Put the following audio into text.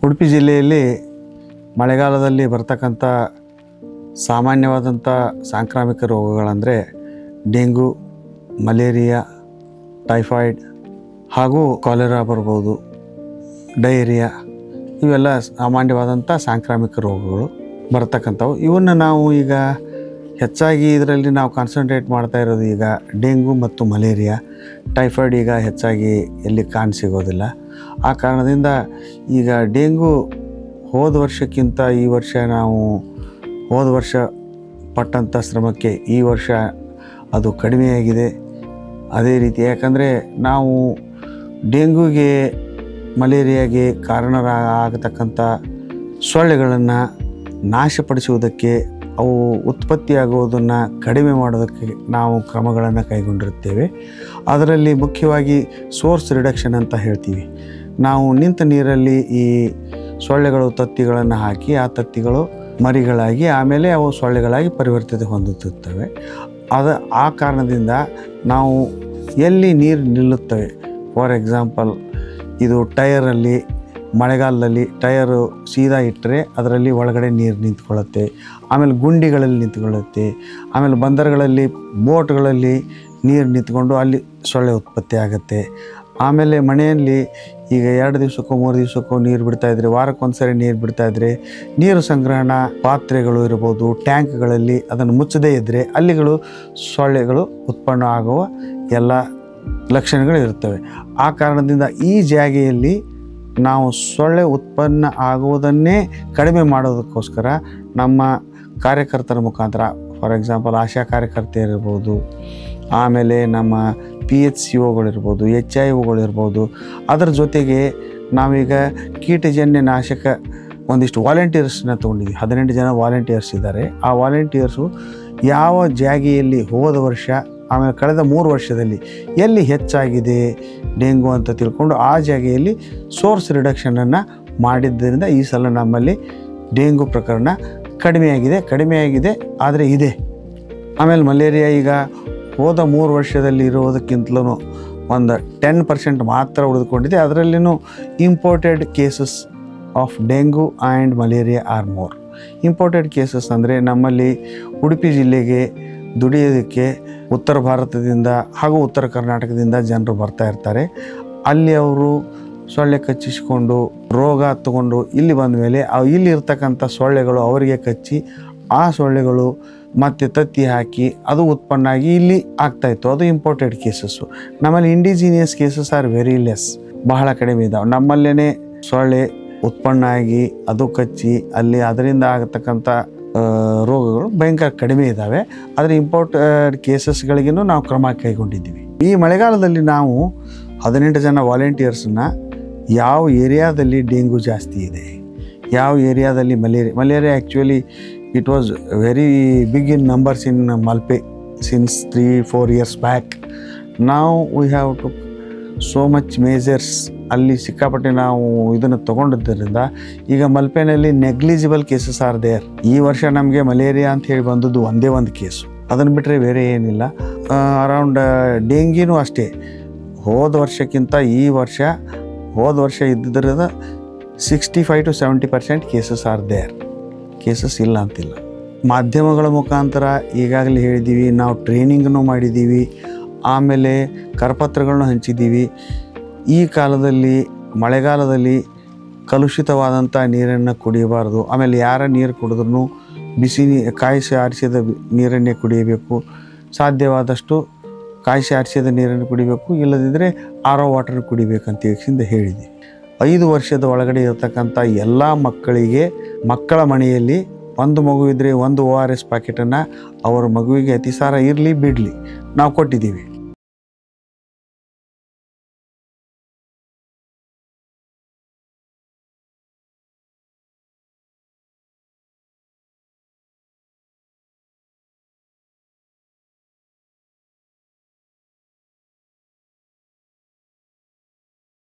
ಉಡುಪಿ ಜಿಲ್ಲೆಯಲ್ಲಿ ಮಳೆಗಾಲದಲ್ಲಿ ಬರ್ತಕ್ಕಂಥ ಸಾಮಾನ್ಯವಾದಂಥ ಸಾಂಕ್ರಾಮಿಕ ರೋಗಗಳಂದರೆ ಡೆಂಗು, ಮಲೇರಿಯಾ, ಟೈಫಾಯ್ಡ್ ಹಾಗೂ ಕಾಲೆರಾ ಬರ್ಬೋದು, ಡಯೇರಿಯಾ, ಇವೆಲ್ಲ ಸಾಮಾನ್ಯವಾದಂಥ ಸಾಂಕ್ರಾಮಿಕ ರೋಗಗಳು ಬರ್ತಕ್ಕಂಥವು. ಇವನ್ನು ನಾವು ಈಗ ಹೆಚ್ಚಾಗಿ ಇದರಲ್ಲಿ ನಾವು ಕಾನ್ಸಂಟ್ರೇಟ್ ಮಾಡ್ತಾ ಇರೋದು ಈಗ ಡೆಂಗು ಮತ್ತು ಮಲೇರಿಯಾ. ಟೈಫಾಯ್ಡ್ ಈಗ ಹೆಚ್ಚಾಗಿ ಎಲ್ಲಿ ಕಾಣಸಿಗೋದಿಲ್ಲ. ಆ ಕಾರಣದಿಂದ ಈಗ ಡೆಂಗು ಹೋದ ವರ್ಷಕ್ಕಿಂತ ಈ ವರ್ಷ ನಾವು ಹೋದ ವರ್ಷ ಪಟ್ಟಂಥ ಶ್ರಮಕ್ಕೆ ಈ ವರ್ಷ ಅದು ಕಡಿಮೆಯಾಗಿದೆ. ಅದೇ ರೀತಿ ಯಾಕಂದರೆ ನಾವು ಡೆಂಗುಗೆ ಮಲೇರಿಯಾಗೆ ಕಾರಣರಾಗತಕ್ಕಂಥ ಸೊಳ್ಳೆಗಳನ್ನು ನಾಶಪಡಿಸುವುದಕ್ಕೆ, ಅವು ಉತ್ಪತ್ತಿಯಾಗುವುದನ್ನು ಕಡಿಮೆ ಮಾಡೋದಕ್ಕೆ ನಾವು ಕ್ರಮಗಳನ್ನು ಕೈಗೊಂಡಿರುತ್ತೇವೆ. ಅದರಲ್ಲಿ ಮುಖ್ಯವಾಗಿ ಸೋರ್ಸ್ ರಿಡಕ್ಷನ್ ಅಂತ ಹೇಳ್ತೀವಿ. ನಾವು ನಿಂತ ನೀರಲ್ಲಿ ಈ ಸೊಳ್ಳೆಗಳು ತತ್ತಿಗಳನ್ನು ಹಾಕಿ ಆ ತತ್ತಿಗಳು ಮರಿಗಳಾಗಿ ಆಮೇಲೆ ಅವು ಸೊಳ್ಳೆಗಳಾಗಿ ಪರಿವರ್ತನೆ ಹೊಂದುತ್ತವೆ. ಆ ಕಾರಣದಿಂದ ನಾವು ಎಲ್ಲಿ ನೀರು ನಿಲ್ಲುತ್ತವೆ, ಫಾರ್ ಎಕ್ಸಾಂಪಲ್ ಇದು ಟಯರಲ್ಲಿ ಮಳೆಗಾಲದಲ್ಲಿ ಟಯರು ಸೀದಾ ಇಟ್ಟರೆ ಅದರಲ್ಲಿ ಒಳಗಡೆ ನೀರು ನಿಂತ್ಕೊಳ್ಳುತ್ತೆ. ಆಮೇಲೆ ಗುಂಡಿಗಳಲ್ಲಿ ನಿಂತ್ಕೊಳ್ಳುತ್ತೆ. ಆಮೇಲೆ ಬಂದರುಗಳಲ್ಲಿ ಬೋಟ್ಗಳಲ್ಲಿ ನೀರು ನಿಂತ್ಕೊಂಡು ಅಲ್ಲಿ ಸೊಳ್ಳೆ ಉತ್ಪತ್ತಿ ಆಗುತ್ತೆ. ಆಮೇಲೆ ಮನೆಯಲ್ಲಿ ಈಗ 2 ದಿವಸಕ್ಕೋ 3 ದಿವಸಕ್ಕೋ ನೀರು ಬಿಡ್ತಾಯಿದ್ರೆ, ವಾರಕ್ಕೊಂದ್ಸರಿ ನೀರು ಬಿಡ್ತಾಯಿದ್ರೆ ನೀರು ಸಂಗ್ರಹಣಾ ಪಾತ್ರೆಗಳು ಇರ್ಬೋದು, ಟ್ಯಾಂಕ್ಗಳಲ್ಲಿ ಅದನ್ನು ಮುಚ್ಚದೇ ಇದ್ದರೆ ಅಲ್ಲಿಗಳು ಸೊಳ್ಳೆಗಳು ಉತ್ಪನ್ನ ಆಗುವ ಎಲ್ಲ ಲಕ್ಷಣಗಳು ಇರ್ತವೆ. ಆ ಕಾರಣದಿಂದ ಈ ಜಾಗೆಯಲ್ಲಿ ನಾವು ಸೊಳ್ಳೆ ಉತ್ಪನ್ನ ಆಗುವುದನ್ನೇ ಕಡಿಮೆ ಮಾಡೋದಕ್ಕೋಸ್ಕರ ನಮ್ಮ ಕಾರ್ಯಕರ್ತರ ಮುಖಾಂತರ, ಫಾರ್ ಎಕ್ಸಾಂಪಲ್ ಆಶಾ ಕಾರ್ಯಕರ್ತೆಯರಿರ್ಬೋದು, ಆಮೇಲೆ ನಮ್ಮ PHCOಗಳಿರ್ಬೋದು, HIOಗಳಿರ್ಬೋದು, ಅದರ ಜೊತೆಗೆ ನಾವೀಗ ಕೀಟಜನ್ಯ ನಾಶಕ ಒಂದಿಷ್ಟು ವಾಲಂಟಿಯರ್ಸ್ನ ತೊಗೊಂಡಿದ್ವಿ. 18 ಜನ ವಾಲಂಟಿಯರ್ಸ್ ಇದ್ದಾರೆ. ಆ ವಾಲಂಟಿಯರ್ಸು ಯಾವ ಜಾಗೆಯಲ್ಲಿ ಹೋದ ವರ್ಷ ಆಮೇಲೆ ಕಳೆದ 3 ವರ್ಷದಲ್ಲಿ ಎಲ್ಲಿ ಹೆಚ್ಚಾಗಿದೆ ಡೆಂಗು ಅಂತ ತಿಳ್ಕೊಂಡು ಆ ಜಾಗೆಯಲ್ಲಿ ಸೋರ್ಸ್ ರಿಡಕ್ಷನನ್ನು ಮಾಡಿದ್ದರಿಂದ ಈ ಸಲ ನಮ್ಮಲ್ಲಿ ಡೆಂಗು ಪ್ರಕರಣ ಕಡಿಮೆಯಾಗಿದೆ ಆದರೆ ಇದೆ. ಆಮೇಲೆ ಮಲೇರಿಯಾ ಈಗ ಹೋದ 3 ವರ್ಷದಲ್ಲಿ ಇರೋದಕ್ಕಿಂತಲೂ ಒಂದು 10% ಮಾತ್ರ ಉಳಿದುಕೊಂಡಿದೆ. ಅದರಲ್ಲಿನೂ imported cases of dengue and malaria are more. Imported cases ಅಂದರೆ ನಮ್ಮಲ್ಲಿ ಉಡುಪಿ ಜಿಲ್ಲೆಗೆ ದುಡಿಯೋದಕ್ಕೆ ಉತ್ತರ ಭಾರತದಿಂದ ಹಾಗೂ ಉತ್ತರ ಕರ್ನಾಟಕದಿಂದ ಜನರು ಬರ್ತಾ ಇರ್ತಾರೆ. ಅಲ್ಲಿ ಅವರು ಸೊಳ್ಳೆ ಕಚ್ಚಿಸ್ಕೊಂಡು ರೋಗ ತಗೊಂಡು ಇಲ್ಲಿ ಬಂದ ಮೇಲೆ ಇಲ್ಲಿ ಇರ್ತಕ್ಕಂಥ ಸೊಳ್ಳೆಗಳು ಅವರಿಗೆ ಕಚ್ಚಿ ಆ ಸೊಳ್ಳೆಗಳು ಮತ್ತು ತತ್ತಿ ಹಾಕಿ ಅದು ಉತ್ಪನ್ನ ಆಗಿ ಇಲ್ಲಿ ಆಗ್ತಾಯಿತ್ತು. ಅದು ಇಂಪೋರ್ಟೆಡ್ ಕೇಸಸ್ಸು. ನಮ್ಮಲ್ಲಿ indigenous cases are very less, ಬಹಳ ಕಡಿಮೆ ಇದ್ದಾವೆ. ನಮ್ಮಲ್ಲೇ ಸೊಳ್ಳೆ ಉತ್ಪನ್ನ ಆಗಿ ಅದು ಕಚ್ಚಿ ಅಲ್ಲಿ ಅದರಿಂದ ಆಗತಕ್ಕಂಥ ರೋಗಗಳು ಭಯಂಕರ ಕಡಿಮೆ ಇದ್ದಾವೆ. ಆದರೆ ಇಂಪೋರ್ಟೆಡ್ ಕೇಸಸ್ಗಳಿಗೂ ನಾವು ಕ್ರಮ ಕೈಗೊಂಡಿದ್ದೀವಿ. ಈ ಮಳೆಗಾಲದಲ್ಲಿ ನಾವು 18 ಜನ ವಾಲಂಟಿಯರ್ಸನ್ನ ಯಾವ ಏರಿಯಾದಲ್ಲಿ ಡೆಂಗು ಜಾಸ್ತಿ ಇದೆ, ಯಾವ ಏರಿಯಾದಲ್ಲಿ malaria actually it was very big in numbers in Malpe since 3-4 years back. ನಾವು we have to so much measures. ಅಲ್ಲಿ ಸಿಕ್ಕಾಪಟ್ಟೆ ನಾವು ಇದನ್ನು ತೊಗೊಂಡಿದ್ದರಿಂದ ಈಗ ಮಲ್ಪೆನಲ್ಲಿ ನೆಗ್ಲಿಜಿಬಲ್ ಕೇಸಸ್ ಆರ್ ದೇರ್. ಈ ವರ್ಷ ನಮಗೆ ಮಲೇರಿಯಾ ಅಂತ ಹೇಳಿ ಬಂದದ್ದು ಒಂದೇ ಒಂದು ಕೇಸು, ಅದನ್ನು ಬಿಟ್ಟರೆ ಬೇರೆ ಏನಿಲ್ಲ. ಅರೌಂಡ್ ಡೆಂಗಿನೂ ಅಷ್ಟೇ. ಹೋದ ವರ್ಷಕ್ಕಿಂತ ಈ ವರ್ಷ, ಹೋದ ವರ್ಷ ಇದ್ದಿದ್ದರಿಂದ 65-70% ಕೇಸಸ್ ಆರ್ ದೇರ್. ಕೇಸಸ್ ಇಲ್ಲ ಅಂತಿಲ್ಲ. ಮಾಧ್ಯಮಗಳ ಮುಖಾಂತರ ಈಗಾಗಲೇ ಹೇಳಿದ್ದೀವಿ, ನಾವು ಟ್ರೈನಿಂಗನ್ನು ಮಾಡಿದ್ದೀವಿ, ಆಮೇಲೆ ಕರಪತ್ರಗಳನ್ನು ಹಂಚಿದ್ದೀವಿ. ಈ ಕಾಲದಲ್ಲಿ ಮಳೆಗಾಲದಲ್ಲಿ ಕಲುಷಿತವಾದಂಥ ನೀರನ್ನು ಕುಡಿಯಬಾರ್ದು. ಆಮೇಲೆ ಯಾರ ನೀರು ಕುಡಿದ್ರೂ ಕಾಯಿಸಿ ಆರಿಸಿದ ನೀರನ್ನೇ ಕುಡಿಯಬೇಕು. ಸಾಧ್ಯವಾದಷ್ಟು ಕಾಯಿಸಿ ಆರಿಸಿದ ನೀರನ್ನು ಕುಡಿಬೇಕು, ಇಲ್ಲದಿದ್ದರೆ RO ವಾಟರ್ ಕುಡಿಬೇಕಂತ ಹೇಳಿದ್ವಿ. 5 ವರ್ಷದ ಒಳಗಡೆ ಇರತಕ್ಕಂಥ ಎಲ್ಲ ಮಕ್ಕಳಿಗೆ ಮಕ್ಕಳ ಮನೆಯಲ್ಲಿ ಒಂದು ಮಗು ಇದ್ದರೆ ಒಂದು ORS ಪ್ಯಾಕೆಟನ್ನು ಅವರ ಮಗುವಿಗೆ ಅತಿಸಾರ ಇರಲಿ ಬಿಡಲಿ ನಾವು ಕೊಟ್ಟಿದ್ದೀವಿ.